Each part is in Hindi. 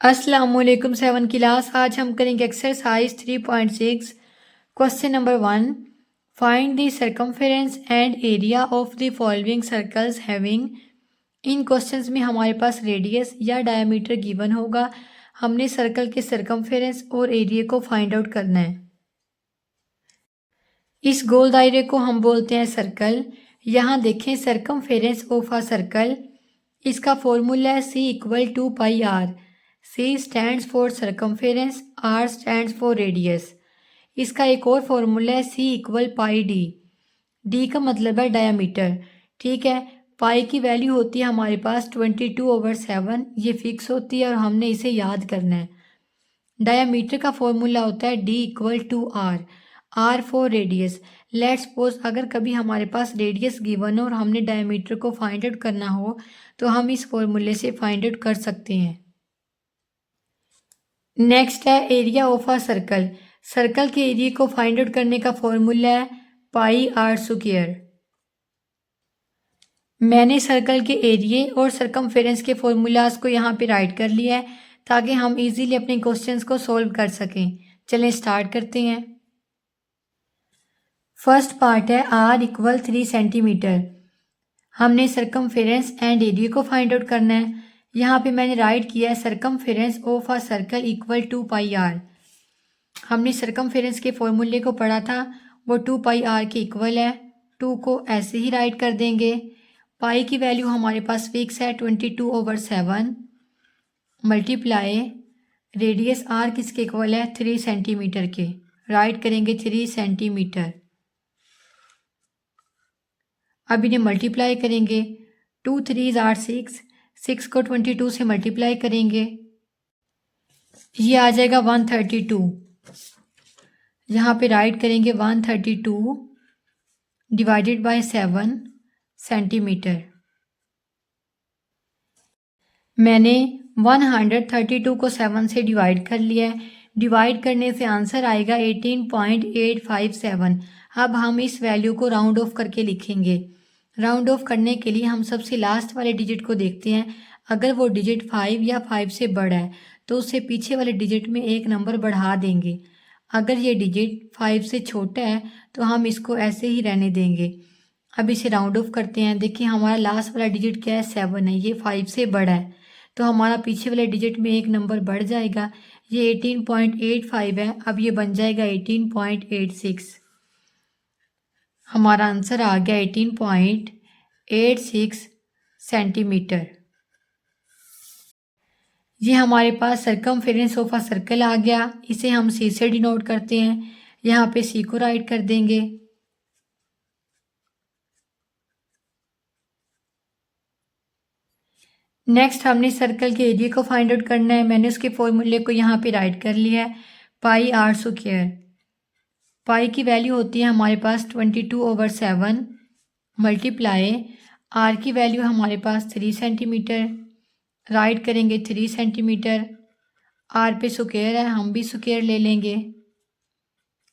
अस्सलामुअलैकुम 7 क्लास। आज हम करेंगे exercise 3.6 question number 1। Find the circumference and area of the following circles having. In questions में हमारे पास रेडियस या डायमीटर गिवन होगा। हमने सर्कल के सर्कमफेरेंस और एरिया को फाइंड आउट करना है। इस गोल दायरे को हम बोलते हैं सर्कल। यहाँ देखें सर्कमफेरेंस ऑफ अ सर्कल, इसका फॉर्मूला है C = 2πr। C stands for circumference, R stands for radius. इसका एक और फॉर्मूला है C = πd। D का मतलब है डायमीटर। ठीक है, पाई की वैल्यू होती है हमारे पास 22/7। ये फिक्स होती है और हमने इसे याद करना है। डायमीटर का फॉर्मूला होता है D = R। R for radius. Let's suppose अगर कभी हमारे पास रेडियस गिवन हो और हमने डायमीटर को फाइंड आउट करना हो तो हम इस फॉर्मूले से फाइंड आउट कर सकते हैं। नेक्स्ट है area of a circle. Circle के एरिया को फाइंड आउट करने का फॉर्मूला है πr²। मैंने सर्कल के एरिया और सर्कमफेरेंस के फॉर्मूलाज को यहाँ पे राइट कर लिया है ताकि हम इजीली अपने क्वेश्चंस को सॉल्व कर सकें। चलें स्टार्ट करते हैं। फर्स्ट पार्ट है R = 3 सेंटीमीटर। हमने सर्कमफेरेंस एंड एरिया को फाइंड आउट करना है। यहाँ पे मैंने राइट किया है circumference of a circle = 2πr। हमने सर्कमफेरेंस के फॉर्मूले को पढ़ा था, वो 2πr के इक्वल है। 2 को ऐसे ही राइट कर देंगे। पाई की वैल्यू हमारे पास फिक्स है 22/7 मल्टीप्लाई रेडियस R किसके इक्वल है 3 सेंटीमीटर के। राइट करेंगे 3 सेंटीमीटर। अब इन्हें मल्टीप्लाई करेंगे। 2 3 are 6। 6 को 22 से मल्टीप्लाई करेंगे, ये आ जाएगा 132। यहाँ पे राइट करेंगे 132 डिवाइडेड बाय 7 सेंटीमीटर। मैंने 132 को 7 से डिवाइड कर लिया है। डिवाइड करने से आंसर आएगा 18.857। अब हम इस वैल्यू को राउंड ऑफ करके लिखेंगे। राउंड ऑफ करने के लिए हम सबसे लास्ट वाले डिजिट को देखते हैं। अगर वो डिजिट 5 या 5 से बड़ा है तो उससे पीछे वाले डिजिट में एक नंबर बढ़ा देंगे। अगर ये डिजिट 5 से छोटा है तो हम इसको ऐसे ही रहने देंगे। अब इसे राउंड ऑफ करते हैं। देखिए हमारा लास्ट वाला डिजिट क्या है 7 है, ये 5 से बड़ा है तो हमारा पीछे वाले डिजिट में एक नंबर बढ़ जाएगा। ये 18.85 है, अब ये बन जाएगा 18.86। हमारा आंसर आ गया 18.86 सेंटीमीटर। ये हमारे पास सर्कमफेरेंस ऑफ अ सर्कल आ गया। इसे हम C से डिनोट करते हैं। यहाँ पे C को राइट कर देंगे। नेक्स्ट हमने सर्कल के एरिया को फाइंड आउट करना है। मैंने उसके फॉर्मूले को यहाँ पे राइट कर लिया है πr²। पाई की वैल्यू होती है हमारे पास 22/7 मल्टीप्लाई R की वैल्यू हमारे पास 3 सेंटीमीटर। राइट करेंगे 3 सेंटीमीटर। R पे स्क्वायर है, हम भी स्क्वायर ले लेंगे।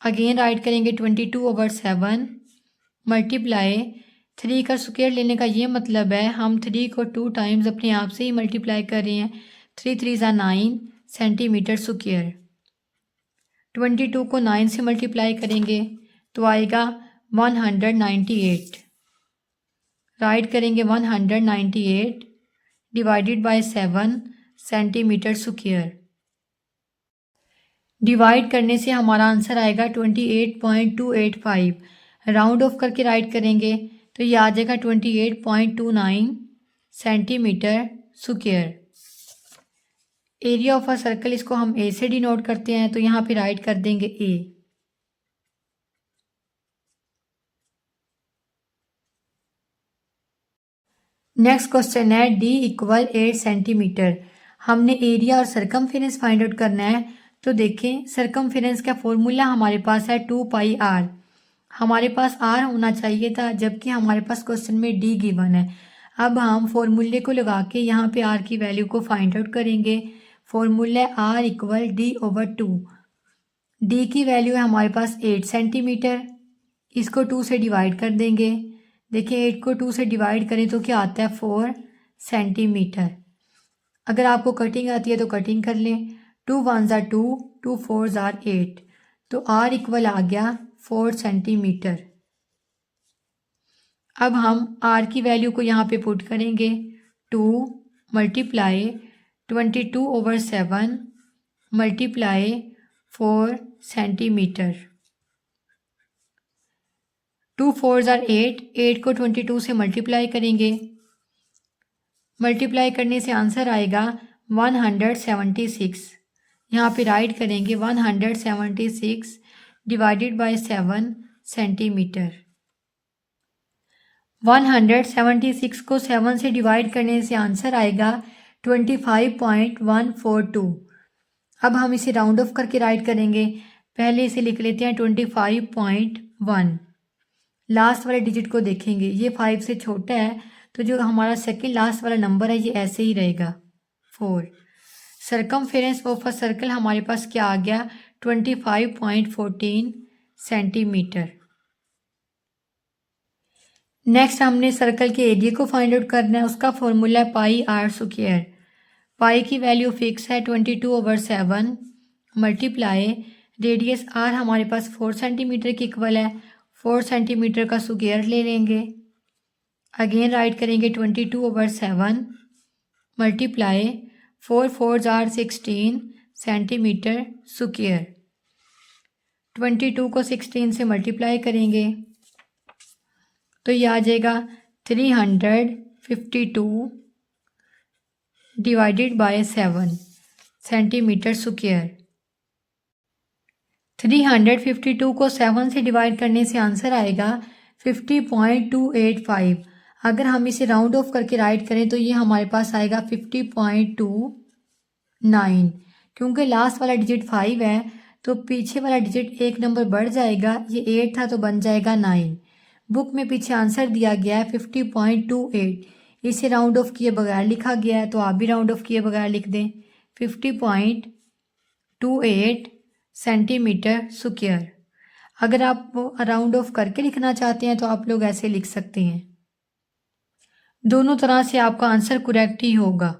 अगेन राइट करेंगे 22/7 मल्टीप्लाई 3 का स्क्वायर लेने का ये मतलब है हम 3 को 2 टाइम्स अपने आप से ही मल्टीप्लाई कर रहे हैं। 3 3 = 9 सेंटीमीटर स्क्वायर। 22 को 9 से मल्टीप्लाई करेंगे तो आएगा 198। राइट करेंगे 198 divided by 7 centimetre square. Divide करने से हमारा आंसर आएगा 28.285। राउंड ऑफ करके राइट करेंगे तो ये आ जाएगा 28.29 centimetre square. Area of a circle, इसको हम A से डिनोट करते हैं तो यहाँ पे राइट कर देंगे A। नेक्स्ट क्वेश्चन है D = 8 सेंटीमीटर। हमने एरिया और सर्कमफेरेंस फाइंड आउट करना है। तो देखें सर्कमफेरेंस का फॉर्मूला हमारे पास है 2πr। हमारे पास R होना चाहिए था जबकि हमारे पास क्वेश्चन में D गिवन है। अब हम फॉर्मूले को लगा के यहाँ पे R की वैल्यू को फाइंड आउट करेंगे। Formula R = D/2। D की वैल्यू है हमारे पास 8 सेंटीमीटर। इसको 2 से डिवाइड कर देंगे। देखिए 8 को 2 से डिवाइड करें तो क्या आता है 4 सेंटीमीटर। अगर आपको कटिंग आती है तो कटिंग कर लें। 2 1s are 2, 2 4s are 8, तो R इक्वल आ गया 4 सेंटीमीटर। अब हम R की वैल्यू को यहाँ पे पुट करेंगे। 2 multiply 22/7 multiply 4 centimetre. 2 4s are 8, 8 को 22 से मल्टीप्लाई करेंगे। मल्टीप्लाई करने से आंसर आएगा 176। यहाँ पे राइट करेंगे 176 डिवाइडेड बाय 7 सेंटीमीटर। 176 को 7 से डिवाइड करने से आंसर आएगा 25.142। अब हम इसे राउंड ऑफ करके राइट करेंगे। पहले इसे लिख लेते हैं 25.1। लास्ट वाले डिजिट को देखेंगे, ये 5 से छोटा है, तो जो हमारा सेकंड लास्ट वाला नंबर है ये ऐसे ही रहेगा 4। सरकमफेरेंस ऑफ अ सर्कल हमारे पास क्या आ गया 25.14 सेंटीमीटर। नेक्स्ट हमने सर्कल के एरिया को फाइंड आउट करना है। उसका फॉर्मूला है पाई आर स्क्वायर। पाई की वैल्यू फिक्स है 22/7 मल्टीप्लाई रेडियस आर हमारे पास 4 सेंटीमीटर के इक्वल है। 4 सेंटीमीटर का स्क्वायर ले लेंगे। अगेन राइट करेंगे 22/7 multiply 4 4s are 16 centimetre square. 22 को 16 से मल्टीप्लाई करेंगे तो ये आ जाएगा 352 डिवाइडेड बाय 7 सेंटीमीटर स्क्वायर। 352 को 7 से डिवाइड करने से आंसर आएगा 50.285। अगर हम इसे राउंड ऑफ करके राइट करें तो ये हमारे पास आएगा 50.29। क्योंकि लास्ट वाला डिजिट 5 है तो पीछे वाला डिजिट एक नंबर बढ़ जाएगा। ये 8 था तो बन जाएगा 9। बुक में पीछे आंसर दिया गया है 50.28। इसे राउंड ऑफ किए बगैर लिखा गया है तो आप भी राउंड ऑफ किए बगैर लिख दें 50.28 सेंटीमीटर स्क्वायर। अगर आप राउंड ऑफ करके लिखना चाहते हैं तो आप लोग ऐसे लिख सकते हैं। दोनों तरह से आपका आंसर करेक्ट ही होगा।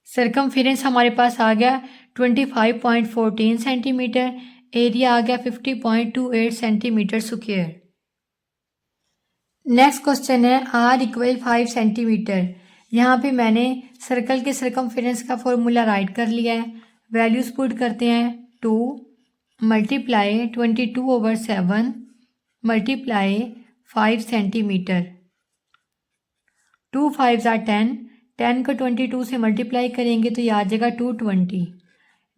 सरकमफेरेंस हमारे पास आ गया 25.14 सेंटीमीटर। एरिया आ गया 50.28 सेंटीमीटर स्क्वायर। नेक्स्ट क्वेश्चन है R इक्वल 5 सेंटीमीटर। यहाँ पे मैंने सर्कल के सरकमफेरेंस का फॉर्मूला राइट कर लिया है। वैल्यूज पुट करते हैं 2 multiply 22/7 multiply 5 centimetre. 2 5s are 10, 10 को 22 से मल्टीप्लाई करेंगे तो ये आ जाएगा 220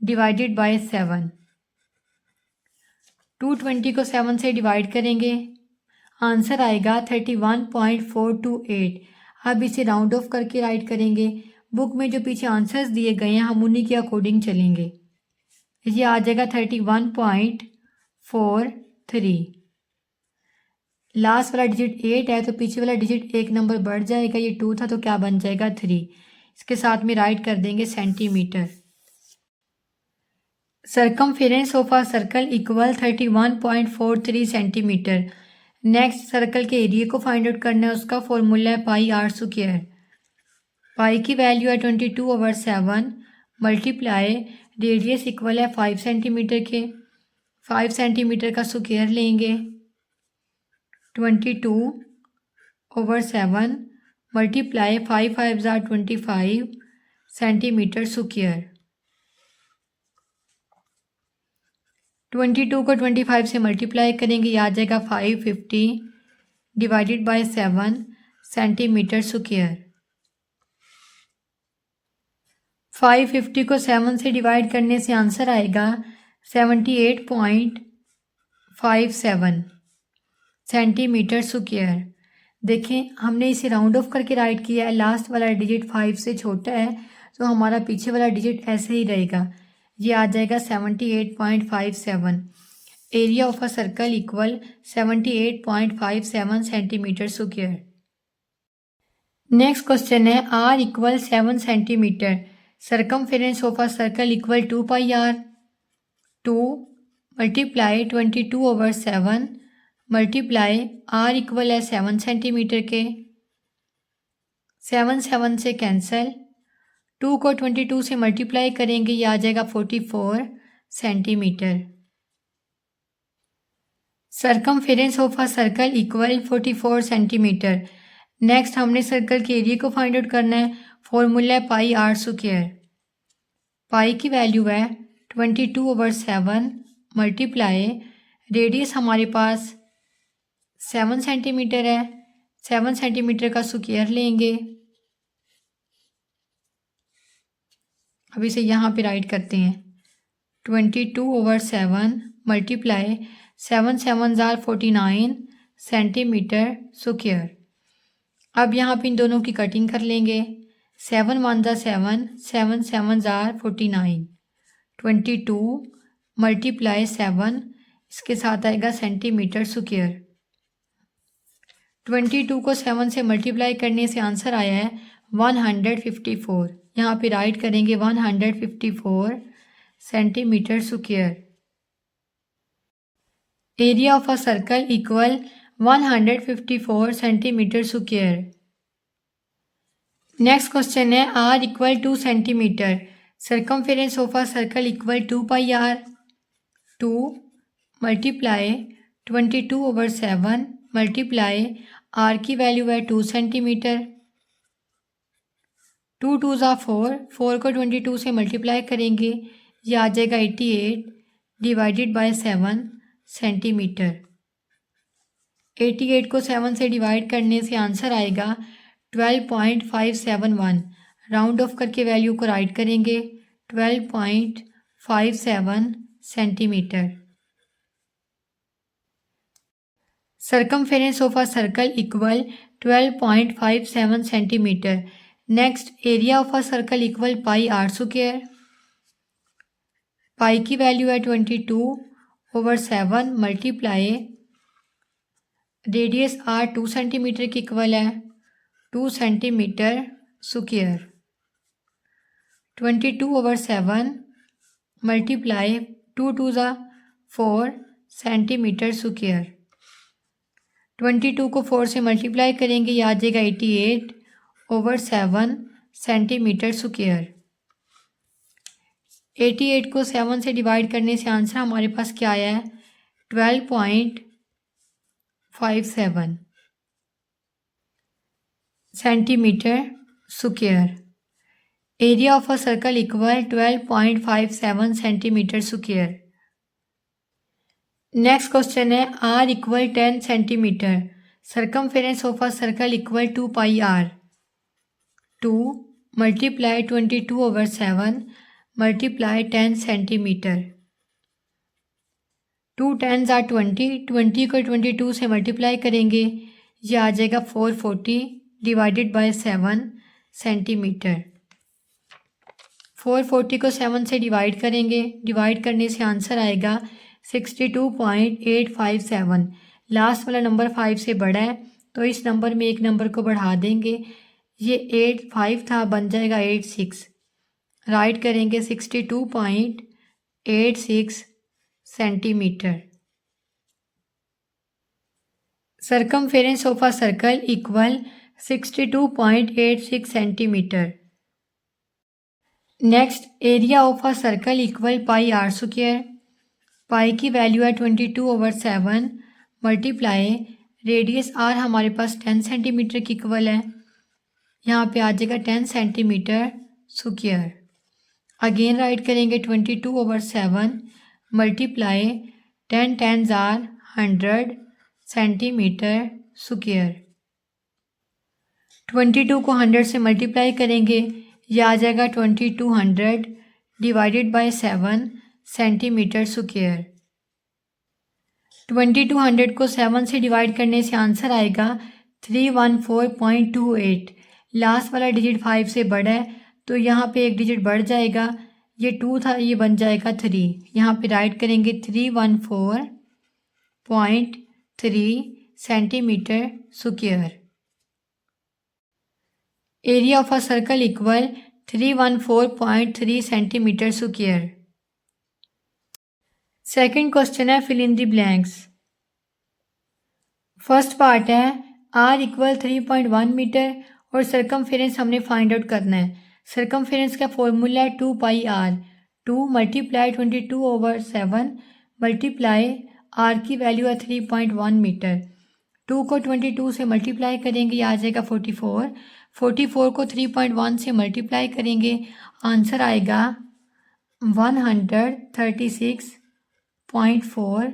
डिवाइडेड बाय 7। 220 को 7 से डिवाइड करेंगे, आंसर आएगा 31.428। अब इसे राउंड ऑफ करके राइट करेंगे। बुक में जो पीछे आंसर्स दिए गए हैं हम उन्हीं के अकॉर्डिंग चलेंगे। ये आ जाएगा 31.43। लास्ट वाला डिजिट 8 है तो पीछे वाला डिजिट एक नंबर बढ़ जाएगा। ये 2 था तो क्या बन जाएगा 3। इसके साथ में राइट कर देंगे centimetre. Circumference of a circle equal 31.43 centimetre. Next circle के एरिया को फाइंड आउट करना है। उसका फॉर्मूला है पाई आर स्क्वायर। पाई की वैल्यू है 22/7 मल्टीप्लाई रेडियस इक्वल है 5 सेंटीमीटर के। 5 सेंटीमीटर का स्क्वायर लेंगे 22/7 multiply 5 5s are 25 centimetre square. 22 को 25 से मल्टीप्लाई करेंगे, आ जाएगा 550 डिवाइडेड बाय 7 सेंटीमीटर स्क्वायर। 550 को 7 से डिवाइड करने से आंसर आएगा 78.57 सेंटीमीटर स्क्वायर। देखें हमने इसे राउंड ऑफ करके राइट किया है। लास्ट वाला डिजिट 5 से छोटा है तो हमारा पीछे वाला डिजिट ऐसे ही रहेगा। ये आ जाएगा 78.57। Area of a circle equal 78.57 centimetre square. Next question है R equal 7 centimetre. Circumference of a circle equal 2 pi R। 2 multiply 22/7 multiply R equal है 7 सेंटीमीटर के। 7 7 से कैंसिल, 2 को 22 से मल्टीप्लाई करेंगे, ये आ जाएगा 44 centimetre. Circumference of a circle equal 44 centimetre. Next हमने सर्कल के एरिया को फाइंड आउट करना है। फॉर्मूला है पाई आर स्क्वायर। पाई की वैल्यू है 22/7 मल्टीप्लाई, रेडियस हमारे पास 7 सेंटीमीटर है, 7 सेंटीमीटर का स्क्वायर लेंगे। अब इसे यहाँ पे राइट करते हैं, 22/7 मल्टीप्लाई 7 7 49 सेंटीमीटर स्क्वायर। अब यहाँ पे इन दोनों की कटिंग कर लेंगे। 7 1 7, 7 7 49, 22 मल्टीप्लाई 7, इसके साथ आएगा सेंटीमीटर स्क्वायर। 22 को 7 से मल्टीप्लाई करने से आंसर आया है 154। यहाँ पे राइट करेंगे 154 centimetre square. Area of a circle equal 154 centimetre square. Next question है R equal 2 centimetre. Circumference of a circle equal 2 pi R. 2 multiply 22/7 multiply R की वैल्यू है 2 सेंटीमीटर। 2 2 4, 4 को 22 से मल्टीप्लाई करेंगे, ये आ जाएगा 88 डिवाइडेड बाय 7 सेंटीमीटर। 88 को 7 से डिवाइड करने से आंसर आएगा 12.571। राउंड ऑफ करके वैल्यू को राइट करेंगे 12.57 centimetre. Circumference of a circle equal 12.57 centimetre. Next area of a circle equal pi R square. Pi की वैल्यू है 22/7 मल्टीप्लाई, रेडियस आर 2 सेंटीमीटर की इक्वल है, 2 centimetre square. 22/7 multiply 2 2 4 centimetre square. 22 को 4 से मल्टीप्लाई करेंगे, ये आ जाएगा 88/7 सेंटीमीटर स्क्वायर। 88 को 7 से डिवाइड करने से आंसर हमारे पास क्या आया है 12.57 centimetre square. Area of a circle equal 12.57 centimetre square. Next question है R equal 10 centimetre. Circumference of a circle equal 2 pi R. 2 multiply 22/7 multiply 10 centimetre. 2 10s are 20, 20 को 22 से मल्टीप्लाई करेंगे, ये आ जाएगा 440 डिवाइडेड बाय 7 सेंटीमीटर। 440 को 7 से डिवाइड करेंगे, डिवाइड करने से आंसर आएगा 62.857। लास्ट वाला नंबर 5 से बड़ा है तो इस नंबर में एक नंबर को बढ़ा देंगे, ये 85 था, बन जाएगा 86। राइट करेंगे 62.86 centimetre. Circumference of a circle equal 62.86 centimetre. Next area of a circle equal pi R square. Pi की वैल्यू है 22/7 मल्टीप्लाई, रेडियस आर हमारे पास 10 सेंटीमीटर की इक्वल है, यहाँ पे आ जाएगा 10 सेंटीमीटर स्क्वायर। अगेन राइट करेंगे 22/7 multiply 10 10s are 100 centimetre square. 22 को 100 से मल्टीप्लाई करेंगे, यह आ जाएगा 2200 डिवाइडेड बाय 7 सेंटीमीटर स्क्वायर। 2200 को 7 से डिवाइड करने से आंसर आएगा 314.28। लास्ट वाला डिजिट 5 से बड़ा है तो यहाँ पे एक डिजिट बढ़ जाएगा, ये 2 था, ये बन जाएगा 3। यहाँ पे राइट करेंगे 314.3 centimetre square. Area of a circle equal 314.3 centimetre square. Second question है fill in the blanks. First part है आर इक्वल 3.1 मीटर और सरकमफेरेंस हमने फाइंड आउट करना है। सरकमफेरेंस का फॉर्मूला है 2πr, 2 मल्टीप्लाई 22/7 मल्टीप्लाई r की वैल्यू है 3.1 मीटर। 2 को 22 से मल्टीप्लाई करेंगे, ये आ जाएगा 44। 44 को 3.1 से मल्टीप्लाई करेंगे, आंसर आएगा 136.4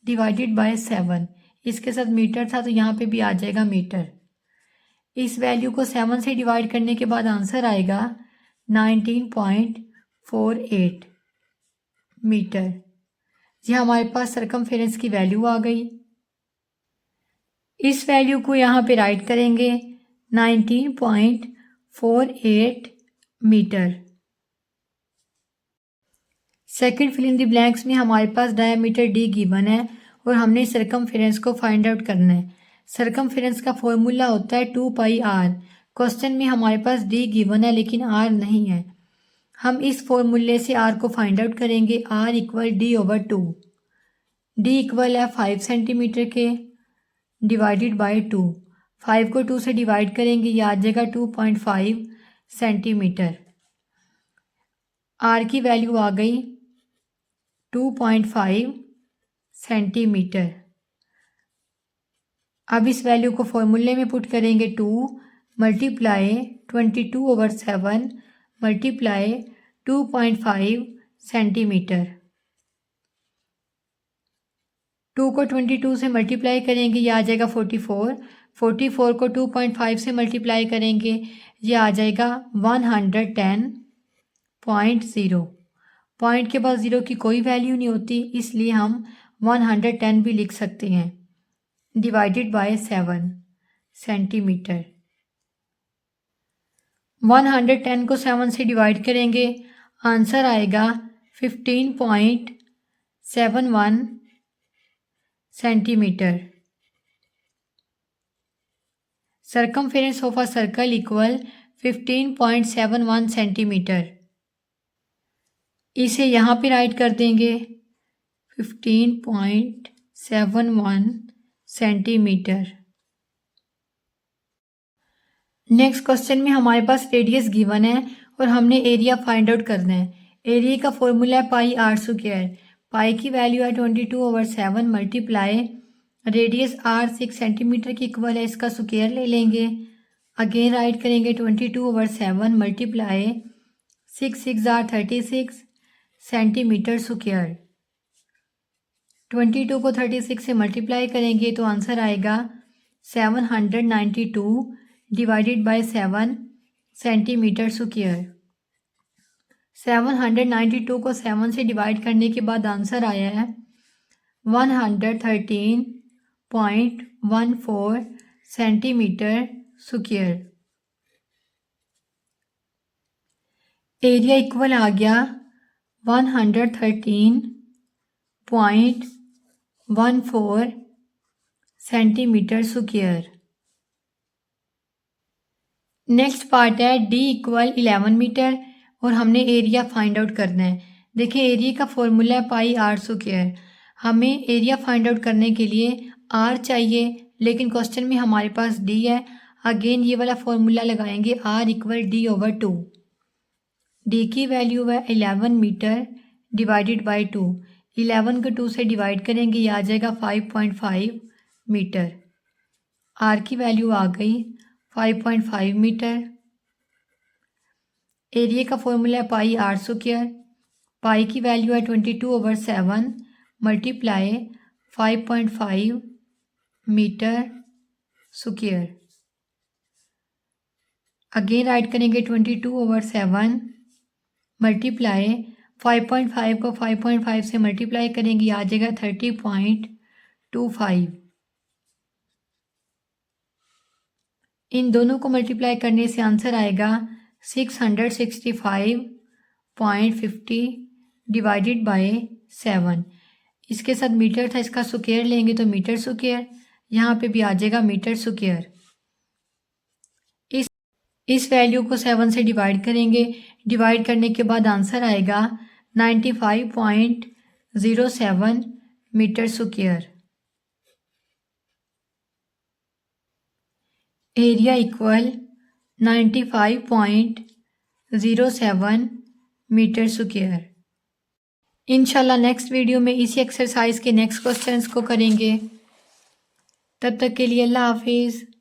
डिवाइडेड बाय 7। इसके साथ मीटर था तो यहाँ पे भी आ जाएगा मीटर। इस वैल्यू को 7 से डिवाइड करने के बाद आंसर आएगा 19.48 मीटर। जी हमारे पास सरकमफेरेंस की वैल्यू आ गई। इस वैल्यू को यहाँ पे राइट करेंगे 19.48 metre. Second fill in the blanks में हमारे पास डायमीटर d गिवन है और हमने सरकमफेरेंस को फाइंड आउट करना है। सरकमफेरेंस का फॉर्मूला होता है 2πr। क्वेश्चन में हमारे पास d गिवन है लेकिन r नहीं है। हम इस फॉर्मूले से r को फाइंड आउट करेंगे। r equal d/2। d equal है 5 सेंटीमीटर के डिवाइडेड बाय 2। 5 को 2 से डिवाइड करेंगे, ये आ जाएगा 2.5 सेंटीमीटर। r की वैल्यू आ गई 2.5 सेंटीमीटर। अब इस वैल्यू को फॉर्मूले में पुट करेंगे 2 मल्टीप्लाई 22/7 मल्टीप्लाई 2.5 सेंटीमीटर। 2 को 22 से मल्टीप्लाई करेंगे, ये आ जाएगा 44। 44 को 2.5 से मल्टीप्लाई करेंगे, ये आ जाएगा 110.0। पॉइंट के बाद 0 की कोई वैल्यू नहीं होती, इसलिए हम 110 भी लिख सकते हैं डिवाइडेड बाय 7 सेंटीमीटर। 110 को 7 से डिवाइड करेंगे, आंसर आएगा 15.71 centimetre. Circumference of a circle equal 15.71 centimetre. इसे यहाँ पे राइट कर देंगे 15.71 सेंटीमीटर। नेक्स्ट क्वेश्चन में हमारे पास रेडियस गिवन है और हमने एरिया फाइंड आउट करना है। एरिया का फॉर्मूला है πr²। पाई की वैल्यू है 22/7 मल्टीप्लाई रेडियस r 6 सेंटीमीटर की इक्वल है, इसका स्क्वायर ले लेंगे। अगेन राइट करेंगे 22/7 मल्टीप्लाई 6 6 36 सेंटीमीटर स्क्वायर। 22 को 36 से मल्टीप्लाई करेंगे तो आंसर आएगा 792 डिवाइडेड बाय 7 सेंटीमीटर स्क्वायर। 792 को 7 से डिवाइड करने के बाद आंसर आया है 113.14 सेंटीमीटर स्क्वायर। एरिया इक्वल आ गया 113.14 सेंटीमीटर स्क्वायर। नेक्स्ट पार्ट है d इक्वल 11 मीटर और हमने एरिया फाइंड आउट करना है। देखिए एरिया का फॉर्मूला है πr²। हमें एरिया फाइंड आउट करने के लिए r चाहिए लेकिन क्वेश्चन में हमारे पास d है। अगेन ये वाला फॉर्मूला लगाएंगे r इक्वल d/2। d की वैल्यू है 11 मीटर डिवाइडेड बाय 2। 11 को 2 से डिवाइड करेंगे, ये आ जाएगा 5.5 मीटर। r की वैल्यू आ गई 5.5 मीटर। एरिया का फॉर्मूला है πr²। पाई की वैल्यू है 22/7 multiply 5.5 metre square. Again write करेंगे 22/7 मल्टीप्लाई 5.5 को 5.5 से मल्टीप्लाई करेंगे, आ जाएगा 30.25। इन दोनों को मल्टीप्लाई करने से आंसर आएगा 665.50 डिवाइडेड बाय 7। इसके साथ मीटर था, इसका स्क्वायर लेंगे तो मीटर स्क्वायर, यहाँ पे भी आ जाएगा मीटर स्क्वायर। इस वैल्यू को 7 से डिवाइड करेंगे, डिवाइड करने के बाद आंसर आएगा 95.07 metre square. Area equal 95.07 metre square. इंशाल्लाह नेक्स्ट वीडियो में इसी एक्सरसाइज के नेक्स्ट क्वेश्चंस को करेंगे। तब तक के लिए अल्लाह हाफिज़।